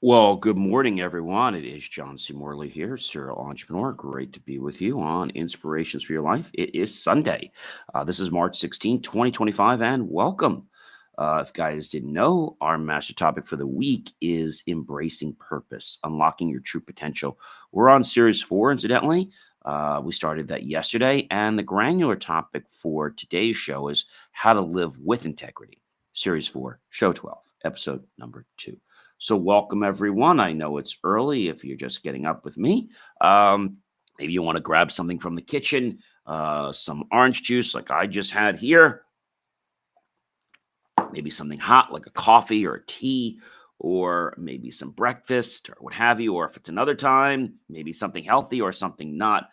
Well, good morning, everyone. It is John C. Morley here, serial entrepreneur. Great to be with you on Inspirations for Your Life. It is Sunday. This is March 16th, 2025, and welcome. If you guys didn't know, our master topic for the week is embracing purpose, unlocking your true potential. We're on series 4, incidentally. We started that yesterday, and the granular topic for today's show is how to live with integrity. Series 4, show 12, episode number 2. So welcome, everyone. I know it's early if you're just getting up with me. Maybe you want to grab something from the kitchen, some orange juice like I just had here, maybe something hot like a coffee or a tea, or maybe some breakfast or what have you, or if it's another time, maybe something healthy or something not.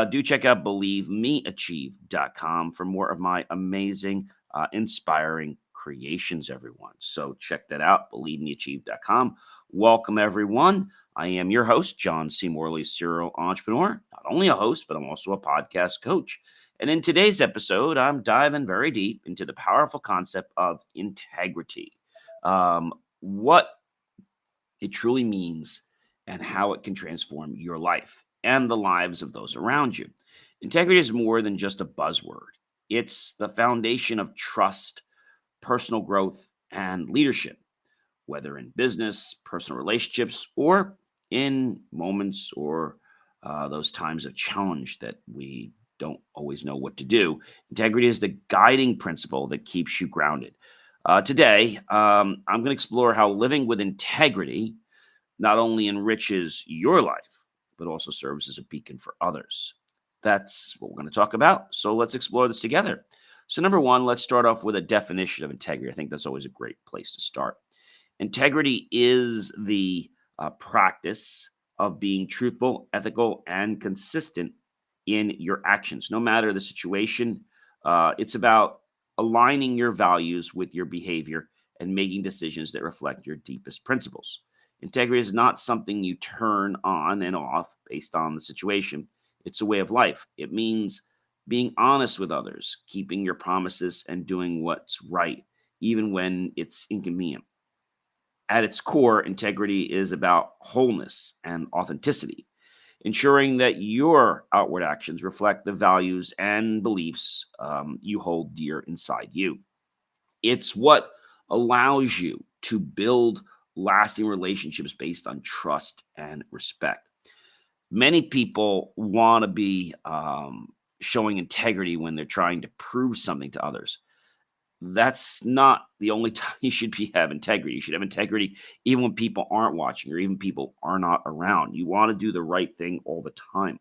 Do check out believemeachieve.com for more of my amazing, inspiring creations, everyone. So check that out, believemeachieve.com. Welcome, everyone. I am your host, John C. Morley, serial entrepreneur. Not only a host, but I'm also a podcast coach. And in today's episode, I'm diving very deep into the powerful concept of integrity, what it truly means, and how it can transform your life and the lives of those around you. Integrity is more than just a buzzword, it's the foundation of trust, personal growth, and leadership, whether in business, personal relationships, or in moments or those times of challenge that we don't always know what to do. Integrity is the guiding principle that keeps you grounded. Today, I'm going to explore how living with integrity not only enriches your life, but also serves as a beacon for others. That's what we're going to talk about. So let's explore this together. So, number one, let's start off with a definition of integrity. I think that's always a great place to start. Integrity is the practice of being truthful, ethical, and consistent in your actions, no matter the situation. It's about aligning your values with your behavior and making decisions that reflect your deepest principles. Integrity is not something you turn on and off based on the situation. It's a way of life. It means being honest with others, keeping your promises, and doing what's right, even when it's inconvenient. At its core, integrity is about wholeness and authenticity, ensuring that your outward actions reflect the values and beliefs you hold dear inside you. It's what allows you to build lasting relationships based on trust and respect. Many people want to be showing integrity when they're trying to prove something to others. That's not the only time you should have integrity. You should have integrity even when people aren't watching or even people are not around. You want to do the right thing all the time.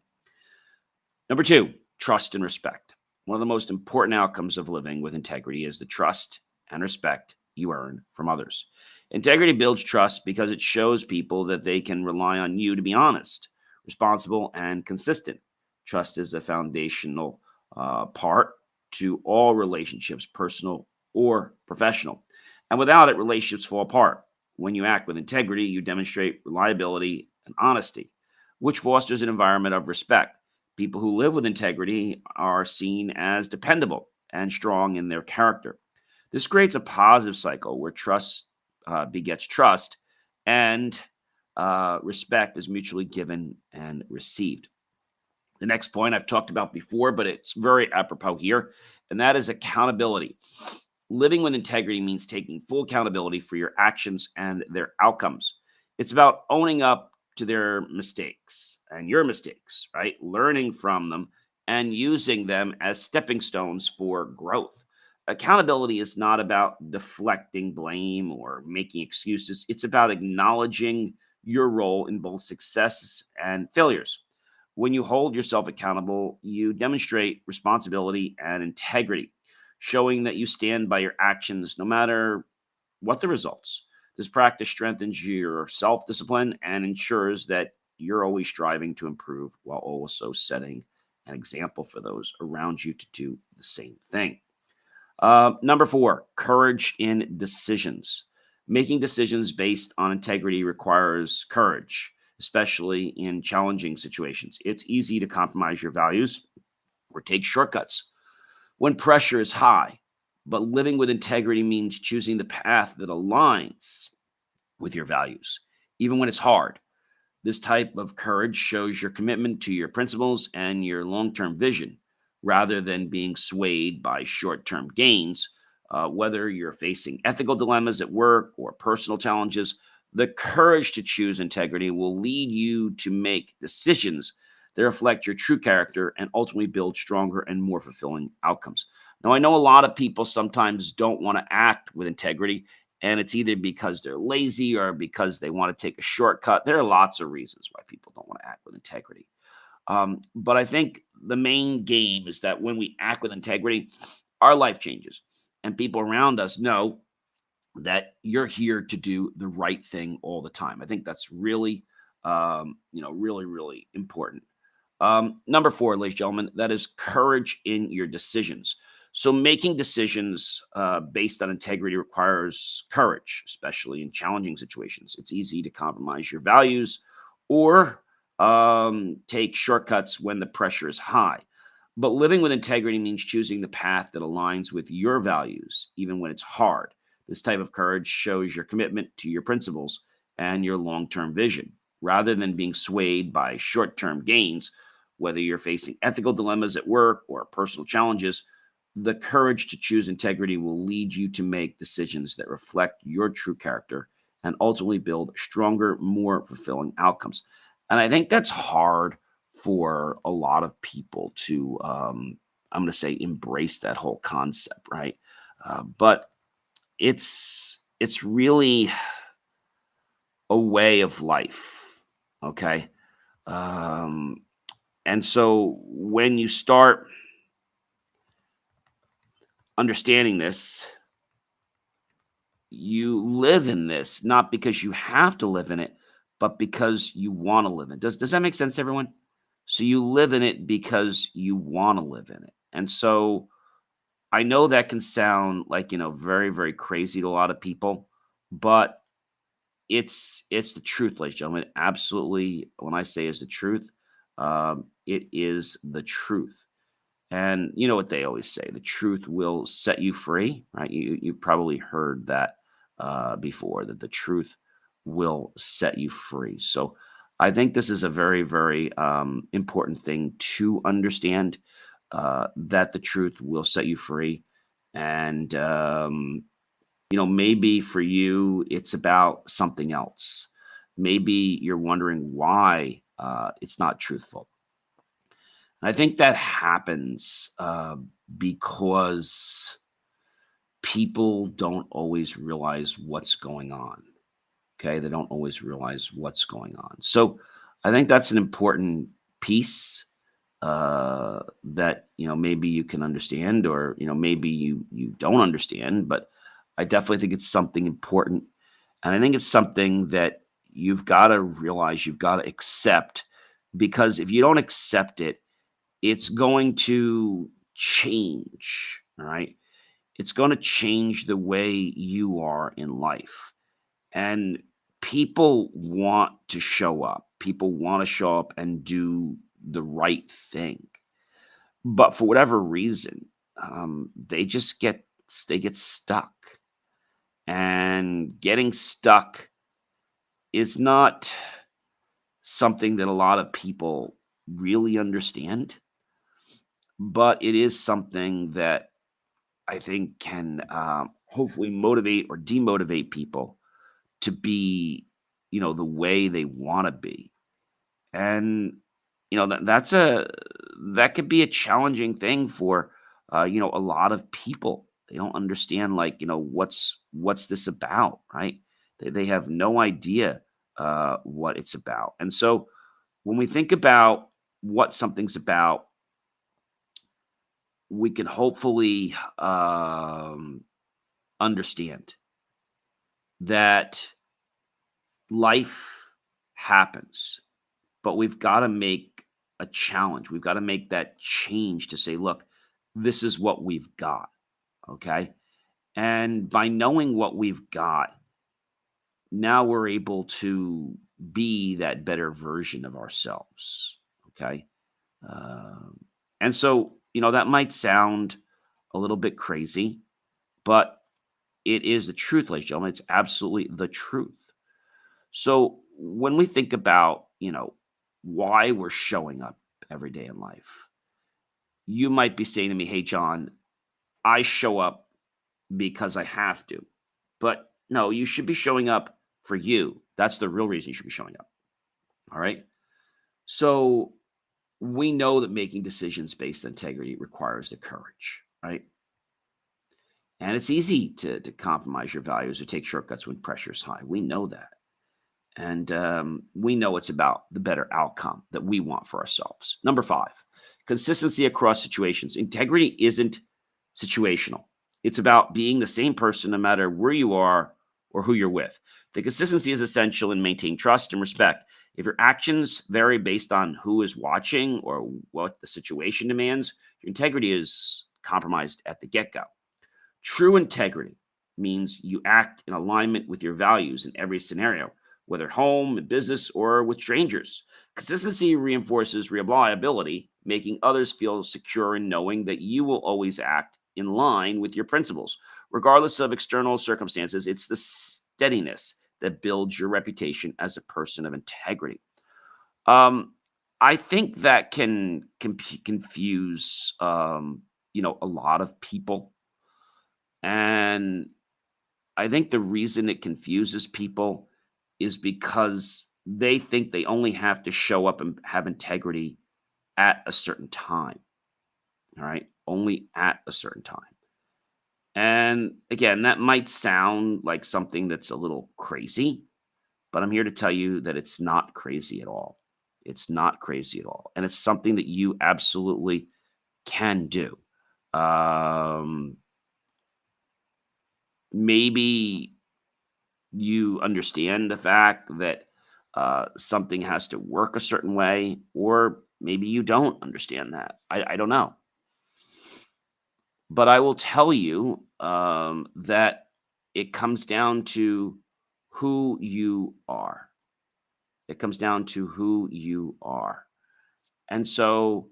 Number two, trust and respect. One of the most important outcomes of living with integrity is the trust and respect you earn from others. Integrity builds trust because it shows people that they can rely on you to be honest, responsible, and consistent. Trust is a foundational part to all relationships, personal or professional. And without it, relationships fall apart. When you act with integrity, you demonstrate reliability and honesty, which fosters an environment of respect. People who live with integrity are seen as dependable and strong in their character. This creates a positive cycle where trust begets trust and respect is mutually given and received. The next point I've talked about before, but it's very apropos here, and that is accountability. Living with integrity means taking full accountability for your actions and their outcomes. It's about owning up to their mistakes and your mistakes, right? Learning from them and using them as stepping stones for growth. Accountability is not about deflecting blame or making excuses. It's about acknowledging your role in both successes and failures. When you hold yourself accountable, you demonstrate responsibility and integrity, showing that you stand by your actions no matter what the results. This practice strengthens your self discipline and ensures that you're always striving to improve while also setting an example for those around you to do the same thing. Number four, courage in decisions. Making decisions based on integrity requires courage, especially in challenging situations. It's easy to compromise your values or take shortcuts when pressure is high. But living with integrity means choosing the path that aligns with your values. even when it's hard. This type of courage shows your commitment to your principles and your long term vision rather than being swayed by short term gains. Whether you're facing ethical dilemmas at work or personal challenges, the courage to choose integrity will lead you to make decisions that reflect your true character and ultimately build stronger and more fulfilling outcomes. Now, I know a lot of people sometimes don't want to act with integrity, and it's either because they're lazy or because they want to take a shortcut. There are lots of reasons why people don't want to act with integrity. But I think the main game is that when we act with integrity, our life changes, and people around us know that you're here to do the right thing all the time. I think that's really, really, really important. Number four, ladies and gentlemen, that is courage in your decisions. So making decisions based on integrity requires courage, especially in challenging situations. It's easy to compromise your values or take shortcuts when the pressure is high. But living with integrity means choosing the path that aligns with your values, even when it's hard. This type of courage shows your commitment to your principles and your long term vision, rather than being swayed by short term gains. Whether you're facing ethical dilemmas at work or personal challenges, the courage to choose integrity will lead you to make decisions that reflect your true character and ultimately build stronger, more fulfilling outcomes. And I think that's hard for a lot of people to, I'm going to say, embrace that whole concept, right? But it's really a way of life, okay? Um, and so when you start understanding this, you live in this not because you have to live in it, but because you want to live in it. Does that make sense, to everyone? So you live in it because you want to live in it. And so I know that can sound like, very, very crazy to a lot of people, but it's the truth, ladies and gentlemen. Absolutely, when I say is the truth, it is the truth. And you know what they always say: the truth will set you free, right? You've probably heard that before, that the truth will set you free. So I think this is a very, very important thing to understand, that the truth will set you free. And maybe for you, it's about something else. Maybe you're wondering why it's not truthful. And I think that happens because people don't always realize what's going on. Okay. They don't always realize what's going on. So I think that's an important piece that maybe you can understand, or maybe you don't understand. But I definitely think it's something important, and I think it's something that you've got to realize, you've got to accept, because if you don't accept it, it's going to change. All right, it's going to change the way you are in life. And people want to show up. People want to show up and do the right thing. But for whatever reason, they get stuck. And getting stuck is not something that a lot of people really understand, but it is something that I think can hopefully motivate or demotivate people to be, the way they want to be. And that could be a challenging thing for a lot of people. They don't understand, like, what's this about, right? They have no idea what it's about. And so when we think about what something's about, we can hopefully understand that life happens, but we've got to make a challenge. We've got to make that change to say, look, this is what we've got. Okay. And by knowing what we've got, now we're able to be that better version of ourselves. Okay. Um, and so, that might sound a little bit crazy, but it is the truth, ladies and gentlemen. It's absolutely the truth. So, when we think about, why we're showing up every day in life, you might be saying to me, "Hey, John, I show up because I have to." But no, you should be showing up for you. That's the real reason you should be showing up. All right. So we know that making decisions based on integrity requires the courage, right? And it's easy to compromise your values or take shortcuts when pressure is high. We know that. And we know it's about the better outcome that we want for ourselves. Number five, consistency across situations. Integrity isn't situational, it's about being the same person no matter where you are or who you're with. The consistency is essential in maintaining trust and respect. If your actions vary based on who is watching or what the situation demands, your integrity is compromised at the get go. True integrity means you act in alignment with your values in every scenario, whether at home, in business, or with strangers. Consistency reinforces reliability, making others feel secure in knowing that you will always act in line with your principles. Regardless of external circumstances, it's the steadiness that builds your reputation as a person of integrity. Um, I think that can confuse a lot of people, and I think the reason it confuses people is because they think they only have to show up and have integrity at a certain time. All right. Only at a certain time. And again, that might sound like something that's a little crazy, but I'm here to tell you that it's not crazy at all. It's not crazy at all. And it's something that you absolutely can do. Um, Maybe you understand the fact that something has to work a certain way, or maybe you don't understand that. I don't know. But I will tell you that it comes down to who you are. It comes down to who you are. And so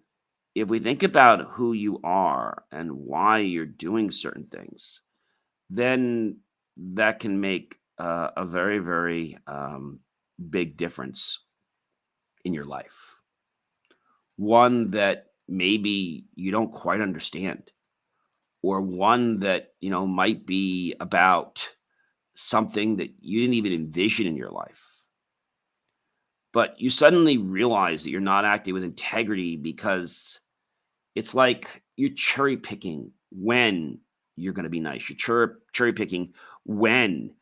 if we think about who you are and why you're doing certain things, then that can make a very, very big difference in your life. One that maybe you don't quite understand, or one that, might be about something that you didn't even envision in your life. But you suddenly realize that you're not acting with integrity because it's like you're cherry picking when you're going to be nice. You're cherry picking when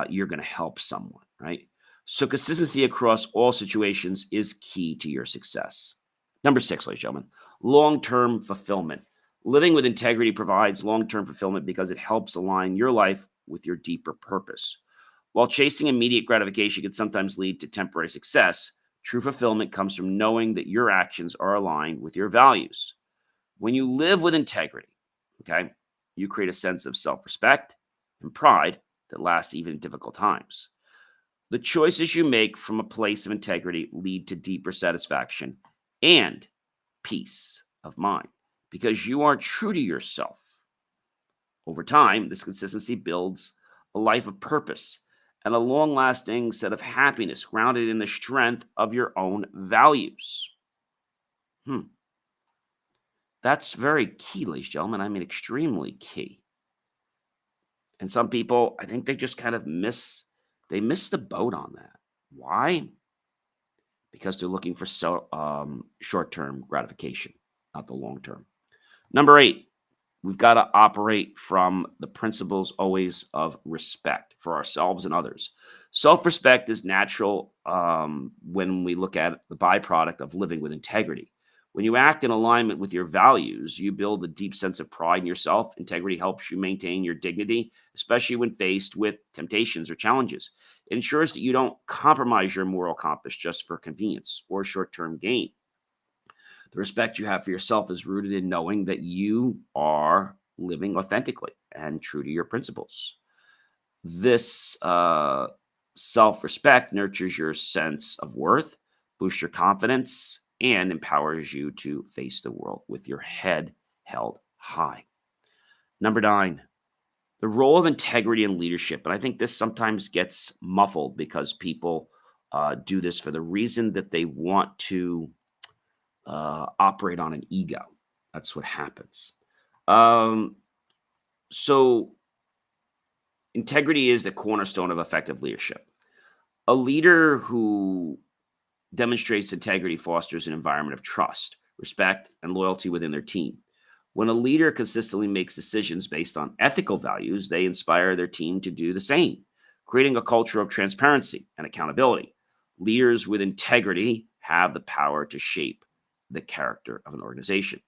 you're going to help someone, right? So consistency across all situations is key to your success. Number six, ladies and gentlemen, long-term fulfillment. Living with integrity provides long-term fulfillment because it helps align your life with your deeper purpose. While chasing immediate gratification can sometimes lead to temporary success, true fulfillment comes from knowing that your actions are aligned with your values. When you live with integrity, okay, you create a sense of self respect and pride that lasts even in difficult times. The choices you make from a place of integrity lead to deeper satisfaction and peace of mind because you are true to yourself. Over time, this consistency builds a life of purpose and a long lasting set of happiness grounded in the strength of your own values. Hmm. That's very key, ladies and gentlemen. I mean, extremely key. And some people, I think they just kind of miss the boat on that. Why? Because they're looking for short-term gratification, not the long term. Number eight, we've got to operate from the principles always of respect for ourselves and others. Self-respect is natural when we look at the byproduct of living with integrity. When you act in alignment with your values, you build a deep sense of pride in yourself. Integrity helps you maintain your dignity, especially when faced with temptations or challenges. It ensures that you don't compromise your moral compass just for convenience or short term gain. The respect you have for yourself is rooted in knowing that you are living authentically and true to your principles. This self respect nurtures your sense of worth, boosts your confidence, and empowers you to face the world with your head held high. Number nine, the role of integrity in leadership. And I think this sometimes gets muffled because people do this for the reason that they want to operate on an ego. That's what happens. Um, so, integrity is the cornerstone of effective leadership. A leader who demonstrates integrity fosters an environment of trust, respect, and loyalty within their team. When a leader consistently makes decisions based on ethical values, they inspire their team to do the same, creating a culture of transparency and accountability. Leaders with integrity have the power to shape the character of an organization,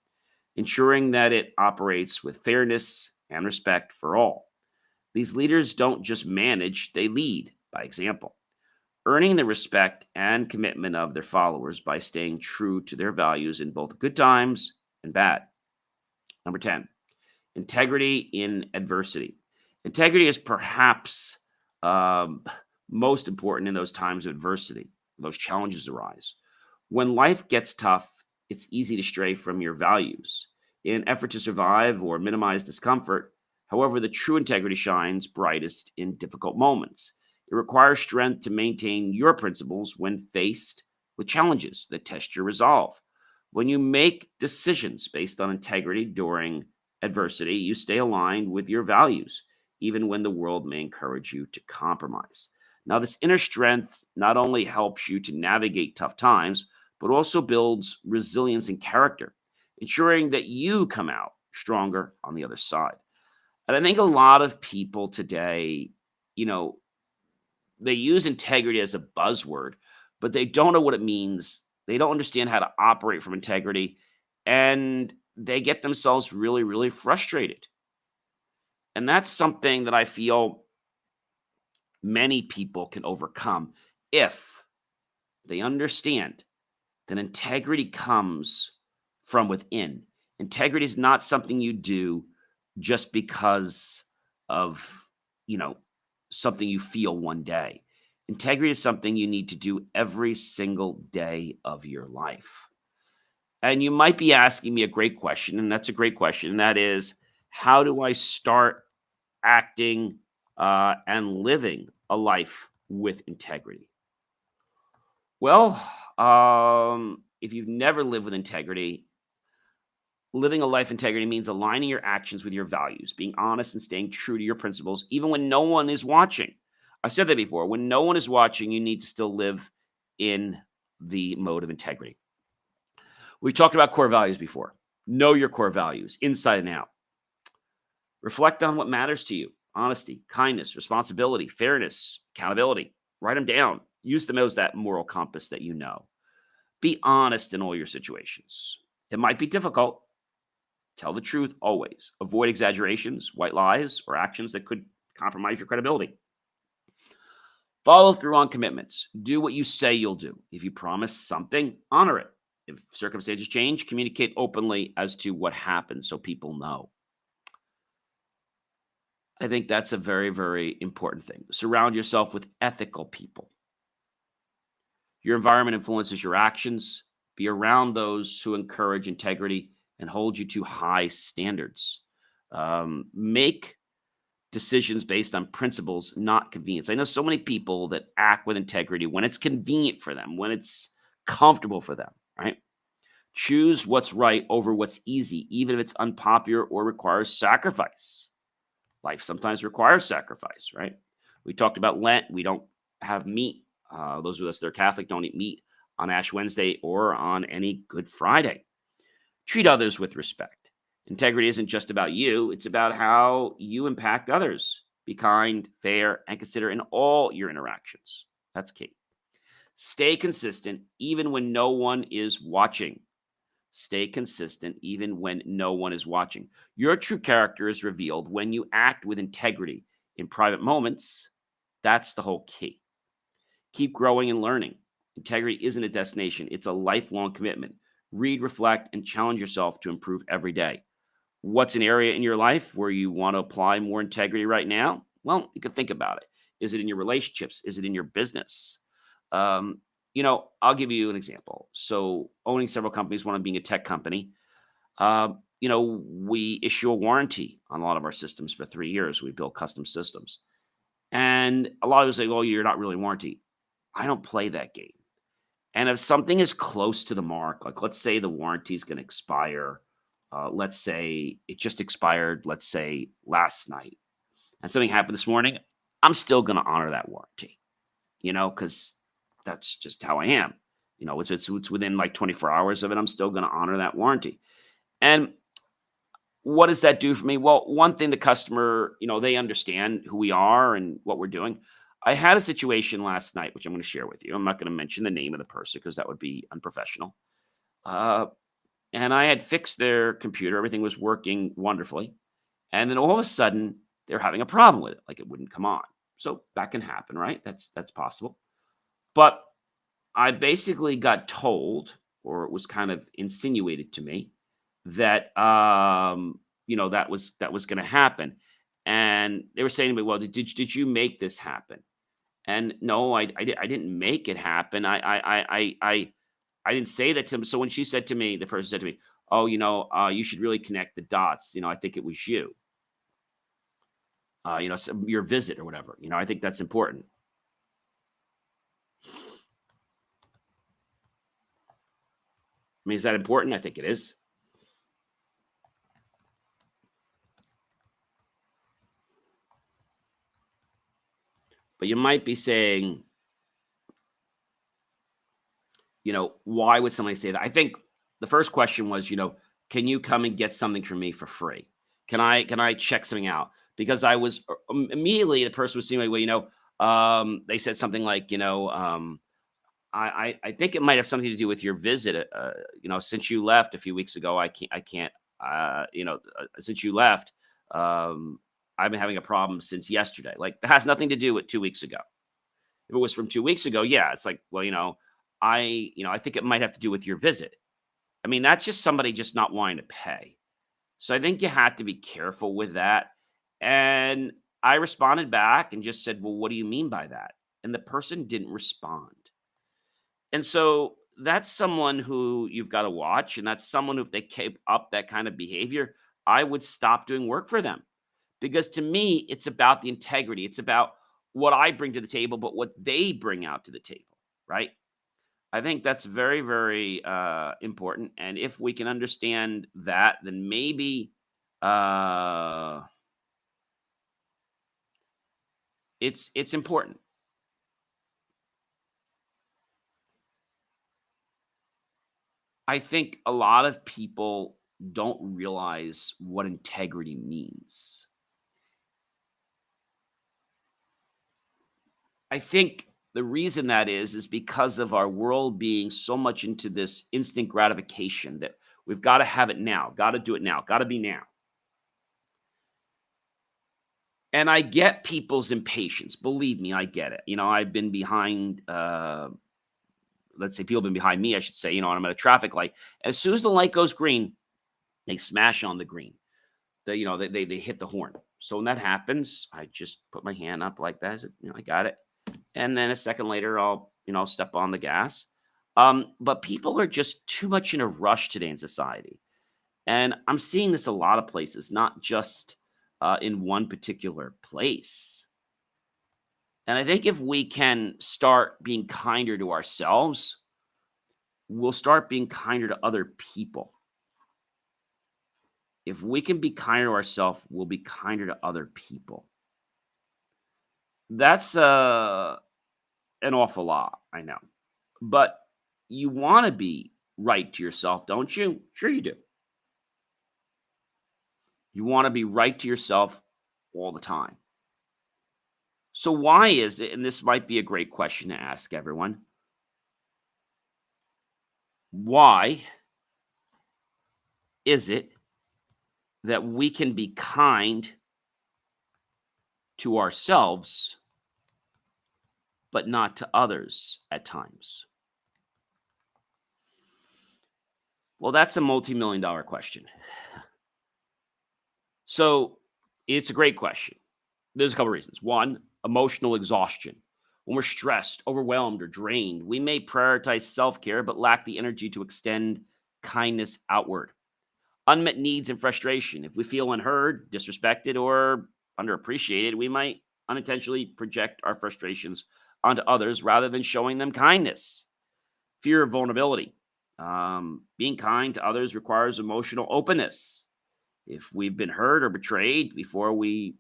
ensuring that it operates with fairness and respect for all. These leaders don't just manage, they lead by example, earning the respect and commitment of their followers by staying true to their values in both good times and bad. Number 10, integrity in adversity. Integrity is perhaps um, most important in those times of adversity, those challenges arise. When life gets tough, it's easy to stray from your values in an effort to survive or minimize discomfort. However, the true integrity shines brightest in difficult moments. It requires strength to maintain your principles when faced with challenges that test your resolve. When you make decisions based on integrity during adversity, you stay aligned with your values, even when the world may encourage you to compromise. Now, this inner strength not only helps you to navigate tough times, but also builds resilience and character, ensuring that you come out stronger on the other side. And I think a lot of people today, you know, they use integrity as a buzzword, but they don't know what it means. They don't understand how to operate from integrity, and they get themselves really, really frustrated. And that's something that I feel many people can overcome if they understand that integrity comes from within. Integrity is not something you do just because of, you know, something you feel one day. Integrity is something you need to do every single day of your life. And you might be asking me a great question, and that's a great question. And that is, how do I start acting and living a life with integrity? Well, if you've never lived with integrity, living a life integrity means aligning your actions with your values, being honest and staying true to your principles, even when no one is watching. I said that before. When no one is watching, you need to still live in the mode of integrity. We talked about core values before. Know your core values inside and out. Reflect on what matters to you: honesty, kindness, responsibility, fairness, accountability. Write them down. Use them as that moral compass that you know. Be honest in all your situations. It might be difficult. Tell the truth always. Avoid exaggerations, white lies, or actions that could compromise your credibility. Follow through on commitments. Do what you say you'll do. If you promise something, honor it. If circumstances change, communicate openly as to what happened so people know. I think that's a very, very important thing. Surround yourself with ethical people. Your environment influences your actions. Be around those who encourage integrity and hold you to high standards. Make decisions based on principles, not convenience. I know so many people that act with integrity when it's convenient for them, when it's comfortable for them, right? Choose what's right over what's easy, even if it's unpopular or requires sacrifice. Life sometimes requires sacrifice, right? We talked about Lent. We don't have meat. Those of us that are Catholic don't eat meat on Ash Wednesday or on any Good Friday. Treat others with respect. Integrity isn't just about you, it's about how you impact others. Be kind, fair, and considerate in all your interactions. That's key. Stay consistent even when no one is watching. Stay consistent even when no one is watching. Your true character is revealed when you act with integrity in private moments. That's the whole key. Keep growing and learning. Integrity isn't a destination, it's a lifelong commitment. Read, reflect, and challenge yourself to improve every day. What's an area in your life where you want to apply more integrity right now? Well, you can think about it. Is it in your relationships? Is it in your business? Um, I'll give you an example. So, owning several companies, one of them being a tech company, we issue a warranty on a lot of our systems for 3 years. We build custom systems. And a lot of us say, well, you're not really warranty. I don't play that game. And if something is close to the mark, like let's say the warranty is going to expire, let's say it just expired, let's say last night, and something happened this morning, I'm still going to honor that warranty, because that's just how I am. It's within like 24 hours of it, I'm still going to honor that warranty. And what does that do for me? Well, one thing, the customer, they understand who we are and what we're doing. I had a situation last night, which I'm going to share with you. I'm not going to mention the name of the person because that would be unprofessional. Uh, and I had fixed their computer. Everything was working wonderfully. And then all of a sudden, they're having a problem with it. Like it wouldn't come on. So that can happen, right? That's possible. But I basically got told, or it was kind of insinuated to me, that that was going to happen, and they were saying to me, "Well, did you make this happen?" And no, I didn't make it happen. I didn't say that to them. So when the person said to me, "Oh, you should really connect the dots. I think it was you. Your visit or whatever. I think that's important." I mean, is that important? I think it is. But you might be saying, why would somebody say that? I think the first question was, can you come and get something from me for free? Can I check something out? Because I was immediately, the person was saying, well, they said something like, I think it might have something to do with your visit. Since you left a few weeks ago, I can't, since you left, I've been having a problem since yesterday. Like that has nothing to do with 2 weeks ago. If it was from 2 weeks ago, yeah, it's like, well, I think it might have to do with your visit. I mean, that's just somebody just not wanting to pay. So I think you had to be careful with that. And I responded back and just said, well, what do you mean by that? And the person didn't respond. And so that's someone who you've got to watch. And that's someone who, if they keep up that kind of behavior, I would stop doing work for them. Because to me, it's about the integrity. It's about what I bring to the table, but what they bring out to the table, right? I think that's very, very important. And if we can understand that, then maybe uh, it's important. I think a lot of people don't realize what integrity means. I think the reason that is because of our world being so much into this instant gratification that we've got to have it now, got to do it now, got to be now. And I get people's impatience. Believe me, I get it. I've been behind, let's say people have been behind me, I should say, and I'm at a traffic light. As soon as the light goes green, they smash on the green. They hit the horn. So when that happens, I just put my hand up like that. I said, I got it. And then a second later, I'll step on the gas. But people are just too much in a rush today in society. And I'm seeing this a lot of places, not just in one particular place. And I think if we can start being kinder to ourselves, we'll start being kinder to other people. If we can be kinder to ourselves, we'll be kinder to other people. That's an awful lot, I know. But you want to be right to yourself, don't you? Sure you do. You want to be right to yourself all the time. So why is it, and this might be a great question to ask everyone, why is it that we can be kind to ourselves, but not to others at times? Well, that's a multi-million dollar question. So it's a great question. There's a couple reasons. One, emotional exhaustion. When we're stressed, overwhelmed, or drained, we may prioritize self care but lack the energy to extend kindness outward. Unmet needs and frustration. If we feel unheard, disrespected, or underappreciated, we might unintentionally project our frustrations onto others rather than showing them kindness. Fear of vulnerability. Being kind to others requires emotional openness. If we've been hurt or betrayed before, we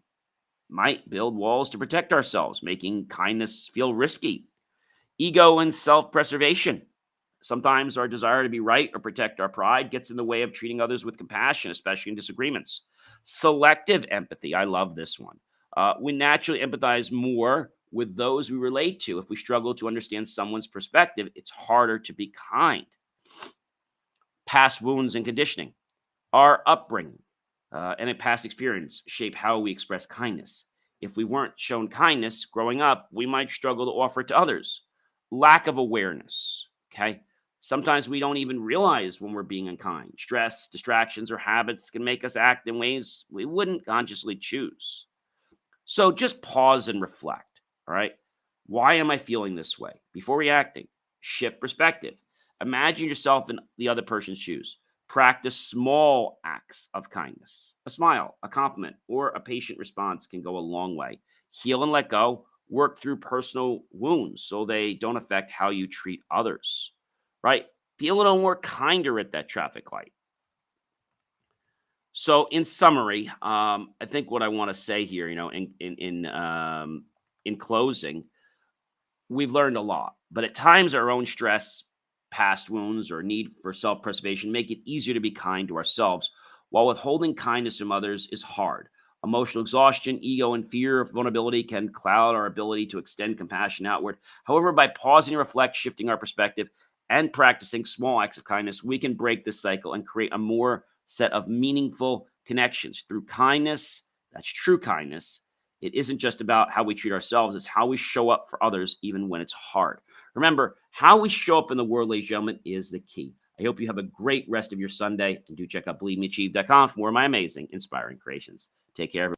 might build walls to protect ourselves, making kindness feel risky. Ego and self preservation. Sometimes our desire to be right or protect our pride gets in the way of treating others with compassion, especially in disagreements. Selective empathy. I love this one. We naturally empathize more with those we relate to. If we struggle to understand someone's perspective, it's harder to be kind. Past wounds and conditioning. Our upbringing and a past experience shape how we express kindness. If we weren't shown kindness growing up, we might struggle to offer it to others. Lack of awareness. Okay. Sometimes we don't even realize when we're being unkind. Stress, distractions, or habits can make us act in ways we wouldn't consciously choose. So just pause and reflect. All right. Why am I feeling this way? Before reacting, shift perspective. Imagine yourself in the other person's shoes. Practice small acts of kindness. A smile, a compliment, or a patient response can go a long way. Heal and let go. Work through personal wounds so they don't affect how you treat others. Right? Be a little more kinder at that traffic light. So, in summary, I think what I want to say here, in closing, we've learned a lot, but at times our own stress, past wounds, or need for self preservation make it easier to be kind to ourselves, while withholding kindness from others is hard. Emotional exhaustion, ego, and fear of vulnerability can cloud our ability to extend compassion outward. However, by pausing to reflect, shifting our perspective, and practicing small acts of kindness, we can break this cycle and create a more set of meaningful connections through kindness. That's true kindness. It isn't just about how we treat ourselves, it's how we show up for others, even when it's hard. Remember, how we show up in the world, ladies and gentlemen, is the key. I hope you have a great rest of your Sunday, and do check out BelievMeAchieve.com for more of my amazing, inspiring creations. Take care, everyone.